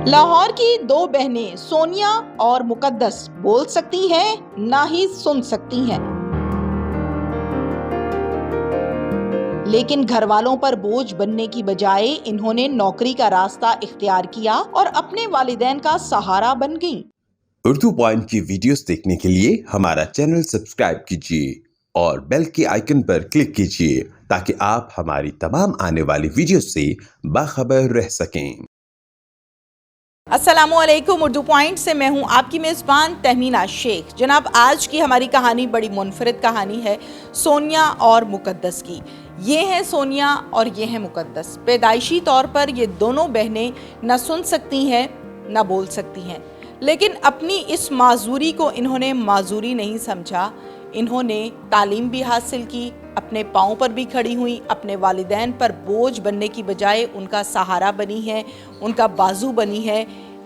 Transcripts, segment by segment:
लाहौर की दो बहनें सोनिया और मुकद्दस बोल सकती हैं, ना ही सुन सकती हैं। लेकिन घर वालों पर बोझ बनने की बजाय इन्होंने नौकरी का रास्ता इख्तियार किया और अपने वालिदैन का सहारा बन गईं। उर्दू पॉइंट की वीडियोस देखने के लिए हमारा चैनल सब्सक्राइब कीजिए और बेल के आइकन पर क्लिक कीजिए ताकि आप हमारी तमाम आने वाली वीडियोस से बाखबर रह सकें। अस्सलामुअलैकुम। उर्दू पॉइंट से मैं हूं आपकी मेज़बान तहमीना शेख। जनाब, आज की हमारी कहानी बड़ी मुनफरिद कहानी है सोनिया और मुकद्दस की। ये हैं सोनिया और ये हैं मुकद्दस। पैदाइशी तौर पर ये दोनों बहनें न सुन सकती हैं न बोल सकती हैं, लेकिन अपनी इस माजूरी को इन्होंने माजूरी नहीं समझा। इन्होंने तालीम भी हासिल की, अपने पाँव पर भी खड़ी हुई, अपने वालिदैन पर बोझ बनने की बजाय उनका सहारा बनी है, उनका बाजू बनी है।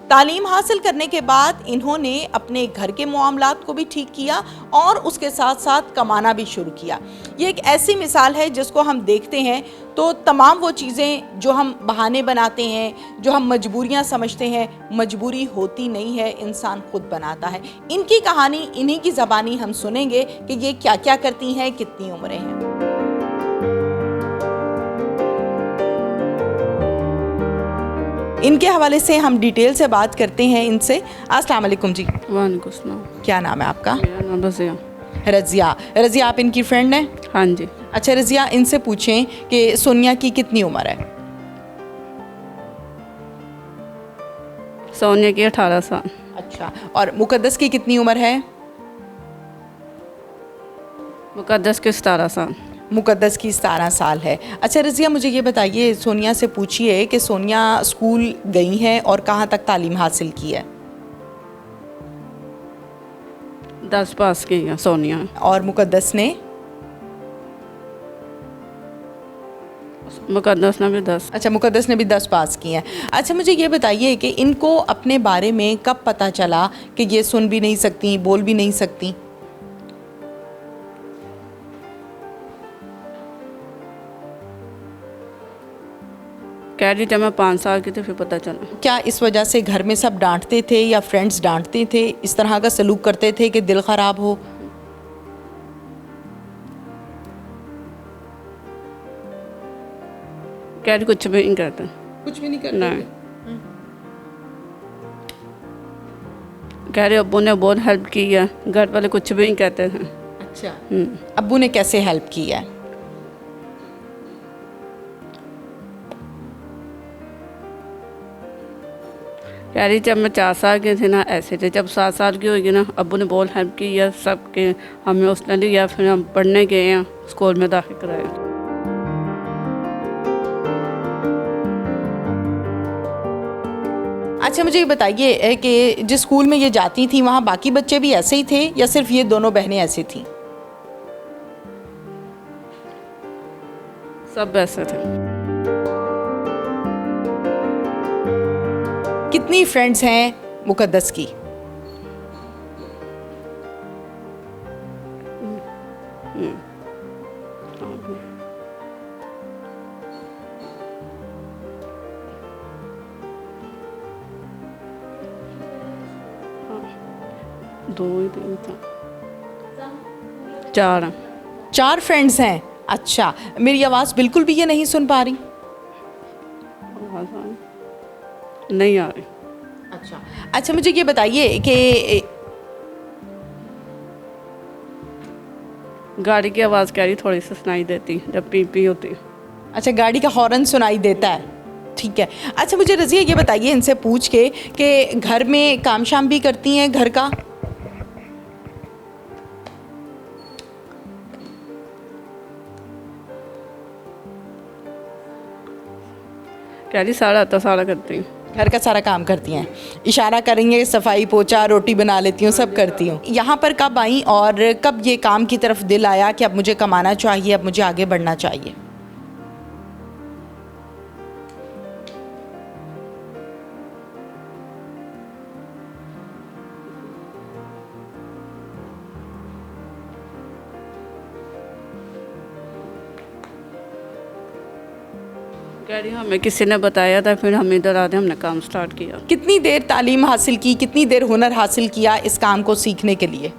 तालीम हासिल करने के बाद इन्होंने अपने घर के मामलात को भी ठीक किया और उसके साथ साथ कमाना भी शुरू किया। ये एक ऐसी मिसाल है जिसको हम देखते हैं तो तमाम वो चीज़ें जो हम बहाने बनाते हैं, जो हम मजबूरियां समझते हैं, मजबूरी होती नहीं है, इंसान खुद बनाता है। इनकी कहानी इन्हीं की ज़बानी हम सुनेंगे कि ये क्या क्या करती हैं, कितनी उम्रें हैं। इनके हवाले से हम डिटेल से बात करते हैं इनसे। अस्सलाम वालेकुम जी। वालेकुम सलाम। क्या नाम है आपका? मेरा नाम रज़िया। रज़िया। रज़िया, आप इनकी फ्रेंड हैं? हाँ जी। अच्छा रज़िया, इनसे पूछें कि सोनिया की कितनी उम्र है? सोनिया की 18 साल। अच्छा, और मुकद्दस की कितनी उम्र है? मुकद्दस की 17 साल। मुकद्दस की 17 साल है। अच्छा रज़िया, मुझे ये बताइए, सोनिया से पूछिए कि सोनिया स्कूल गई हैं और कहाँ तक तालीम हासिल की है? 10 पास की है सोनिया। और मुकद्दस ने? मुकद्दस ने भी 10। अच्छा, मुकद्दस ने भी 10 पास की हैं। अच्छा, मुझे ये बताइए कि इनको अपने बारे में कब पता चला कि ये सुन भी नहीं सकती, बोल भी नहीं सकती? कह रही जब मैं 5 साल की थी फिर पता चला। क्या इस वजह से घर में सब डांटते थे या फ्रेंड्स डांटते थे, इस तरह का सलूक करते थे कि दिल ख़राब हो? कह रही कुछ भी नहीं करते। कुछ भी नहीं करते नहीं। कह रही अब्बू ने बहुत हेल्प की है, घर वाले कुछ भी नहीं कहते हैं। अच्छा, अब्बू ने कैसे हेल्प की है? कह रही जब मैं 4 साल की थी ना ऐसे थे, जब 7 साल की होगी ना अब्बू ने बहुत हेल्प की है सबके। हमें उसने लिया, फिर हम पढ़ने गए हैं, स्कूल में दाखिल कराया। अच्छा, मुझे ये बताइए कि जिस स्कूल में ये जाती थी वहाँ बाकी बच्चे भी ऐसे ही थे या सिर्फ ये दोनों बहनें ऐसी थीं? सब ऐसे थे। कितनी फ्रेंड्स हैं मुकद्दस की? दो ही तीन था, 4। 4 फ्रेंड्स हैं। अच्छा, मेरी आवाज़ बिल्कुल भी ये नहीं सुन पा रही? नहीं आ रही। अच्छा। अच्छा, मुझे ये बताइए कि गाड़ी की आवाज़ कह रही थोड़ी सी सुनाई देती जब पी होती। अच्छा, गाड़ी का हॉर्न सुनाई देता है, ठीक है। अच्छा, मुझे रज़िया ये बताइए इनसे पूछ के कि घर में काम शाम भी करती हैं घर का? कह रही सारा आता सारा करती हूँ। घर का सारा काम करती हैं, इशारा करेंगे सफाई पोछा रोटी बना लेती हूँ, सब करती हूँ। यहाँ पर कब आई और कब ये काम की तरफ दिल आया कि अब मुझे कमाना चाहिए, अब मुझे आगे बढ़ना चाहिए? कह रही हमें किसी ने बताया था, फिर हम इधर आते हमने काम स्टार्ट किया। कितनी देर तालीम हासिल की, कितनी देर हुनर हासिल किया इस काम को सीखने के लिए?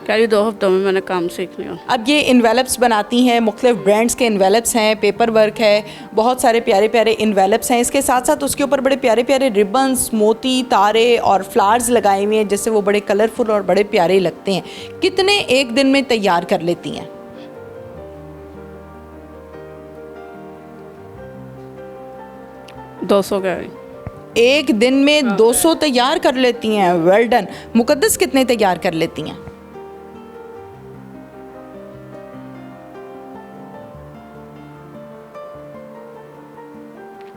कह रही 2 हफ्तों में मैंने काम सीख लिया। अब ये इन्वेलप्स बनाती हैं, मुख्तलिफ ब्रांड्स के इन्वेलप्स हैं, पेपर वर्क है, बहुत सारे प्यारे प्यारे इन्वेलप्स हैं। इसके साथ साथ उसके ऊपर बड़े प्यारे प्यारे रिबन्स, मोती, तारे और फ्लावर्स लगाए हुए हैं, जिससे वो बड़े कलरफुल और बड़े प्यारे लगते हैं। कितने एक दिन में तैयार कर लेती हैं? दो सौ कह रही। एक दिन में 200 तैयार कर लेती हैं। Well done. मुकद्दस कितने तैयार कर लेती हैं?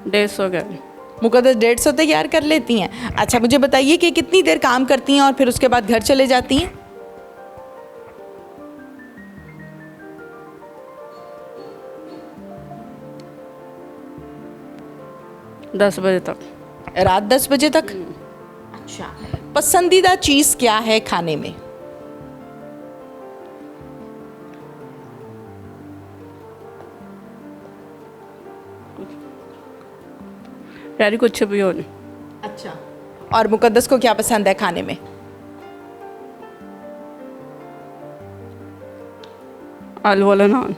150 कह रही। मुकद्दस 150 तैयार कर लेती हैं। अच्छा, मुझे बताइए कि कितनी देर काम करती हैं और फिर उसके बाद घर चले जाती हैं? दस बजे तक। रात 10 बजे तक? अच्छा। पसंदीदा चीज़ क्या है खाने में? यारी कुछ भी हो नहीं। अच्छा। और मुकद्दस को क्या पसंद है खाने में? आलू वाला नान।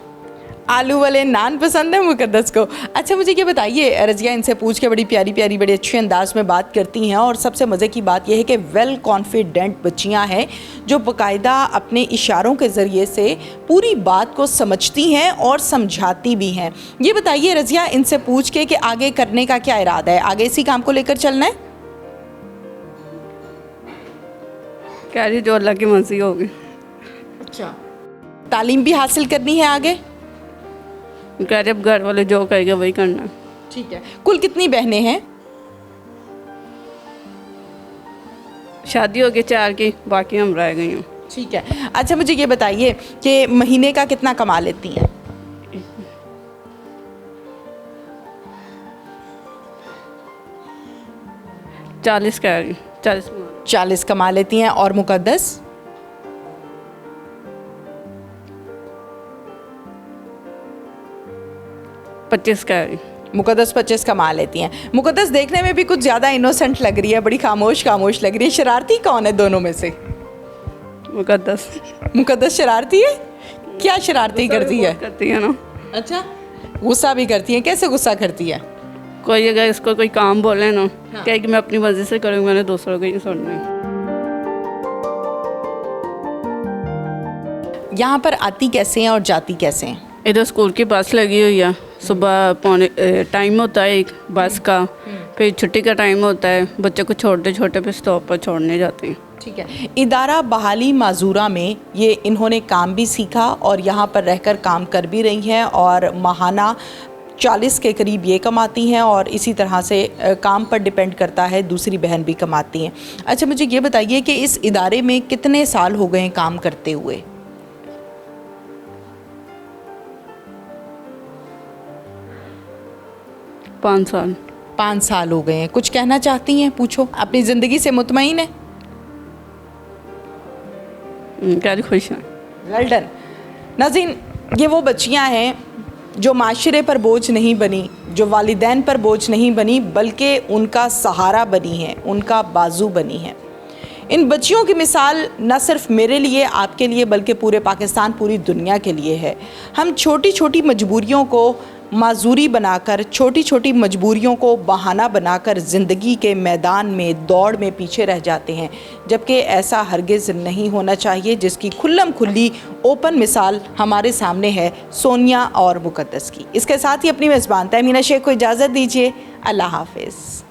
आलू वाले नान पसंद है मुकद्दस को। अच्छा, मुझे ये बताइए, रज़िया इनसे पूछ के बड़ी प्यारी प्यारी बड़े अच्छे अंदाज में बात करती हैं, और सबसे मज़े की बात यह है कि वेल कॉन्फिडेंट बच्चियां हैं जो बाकायदा अपने इशारों के ज़रिए से पूरी बात को समझती हैं और समझाती भी हैं। ये बताइए रज़िया इनसे पूछ के कि आगे करने का क्या इरादा है, आगे इसी काम को लेकर चलना है? कह रही जो अल्लाह की मर्जी होगी। अच्छा। तालीम भी हासिल करनी है आगे? कह रहे अब घर वाले जो कहेंगे वही करना है। ठीक है। कुल कितनी बहनें हैं? शादी होगी 4 की, बाकी हम रह गई हूँ। ठीक है। अच्छा, मुझे ये बताइए कि महीने का कितना कमा लेती हैं? 40 कह रही। 40 कमा लेती हैं। और मुकद्दस? 25 कह रही। मुकद्दस 25 कमा लेती हैं। मुकद्दस देखने में भी कुछ ज़्यादा इनोसेंट लग रही है, बड़ी खामोश खामोश लग रही है। शरारती कौन है दोनों में से? मुकद्दस। मुकद्दस शरारती है? क्या शरारती करती है? करती है ना। अच्छा, गुस्सा भी करती है? कैसे गुस्सा करती है? कोई अगर इसको कोई काम बोले ना, कहेगी मैं अपनी मर्जी से करूँगी, मैंने दूसरों को नहीं सुनना है। यहाँ पर आती कैसे हैं और जाती कैसे हैं? इधर स्कूल की बस लगी हुई है। सुबह पौने टाइम होता है एक बस का, फिर छुट्टी का टाइम होता है, बच्चे को छोटे छोटे पे स्टॉप पर छोड़ने जाते हैं। ठीक है। इदारा बहाली माजूरा में ये इन्होंने काम भी सीखा और यहाँ पर रहकर काम कर भी रही हैं, और माहाना 40 के करीब ये कमाती हैं, और इसी तरह से काम पर डिपेंड करता है दूसरी बहन भी कमाती हैं। अच्छा, मुझे ये बताइए कि इस इदारे में कितने साल हो गए हैं काम करते हुए? पाँच साल। 5 साल हो गए हैं। कुछ कहना चाहती हैं? पूछो। अपनी ज़िंदगी से मुतमईन है? क्या खुश है। Well done. नाज़रीन, ये वो बच्चियां हैं जो माशरे पर बोझ नहीं बनी, जो वालिदैन पर बोझ नहीं बनी, बल्कि उनका सहारा बनी है, उनका बाजू बनी है। इन बच्चियों की मिसाल न सिर्फ मेरे लिए, आपके लिए, बल्कि पूरे पाकिस्तान, पूरी दुनिया के लिए है। हम छोटी छोटी मजबूरियों को माजूरी बनाकर, छोटी छोटी मजबूरियों को बहाना बनाकर ज़िंदगी के मैदान में, दौड़ में पीछे रह जाते हैं, जबकि ऐसा हरगिज़ नहीं होना चाहिए, जिसकी खुल्लम खुल्ली ओपन मिसाल हमारे सामने है सोनिया और मुकद्दस की। इसके साथ ही अपनी मेज़बान तहमीना शेख को इजाज़त दीजिए। अल्लाह हाफ़िज़।